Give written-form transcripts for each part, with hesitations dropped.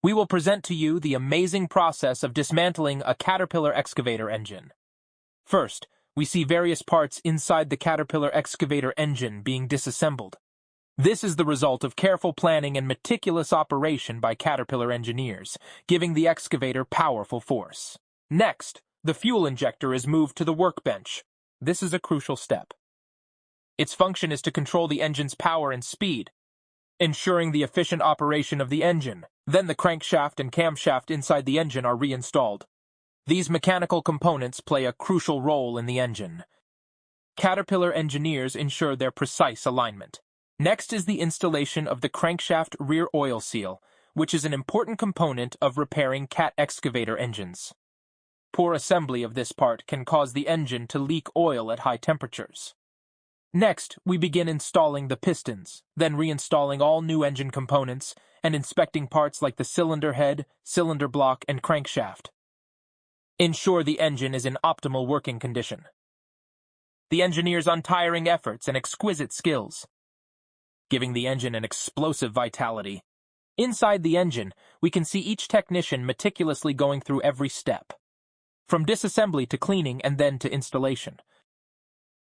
we will present to you the amazing process of dismantling a Caterpillar excavator engine. First, we see various parts inside the Caterpillar excavator engine being disassembled. This is the result of careful planning and meticulous operation by Caterpillar engineers, giving the excavator powerful force. Next, the fuel injector is moved to the workbench. This is a crucial step. Its function is to control the engine's power and speed, ensuring the efficient operation of the engine. Then the crankshaft and camshaft inside the engine are reinstalled. These mechanical components play a crucial role in the engine. Caterpillar engineers ensure their precise alignment. Next is the installation of the crankshaft rear oil seal, which is an important component of repairing Cat excavator engines. Poor assembly of this part can cause the engine to leak oil at high temperatures. Next, we begin installing the pistons, then reinstalling all new engine components and inspecting parts like the cylinder head, cylinder block, and crankshaft. Ensure the engine is in optimal working condition. The engineer's untiring efforts and exquisite skills, giving the engine an explosive vitality. Inside the engine, we can see each technician meticulously going through every step, from disassembly to cleaning and then to installation.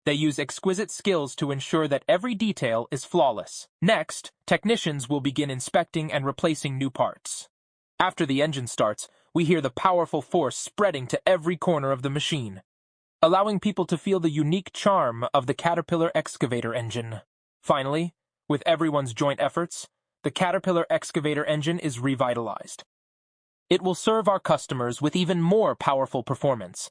They use exquisite skills to ensure that every detail is flawless. Next, technicians will begin inspecting and replacing new parts. After the engine starts, we hear the powerful force spreading to every corner of the machine, allowing people to feel the unique charm of the Caterpillar excavator engine. Finally, with everyone's joint efforts, the Caterpillar excavator engine is revitalized. It will serve our customers with even more powerful performance,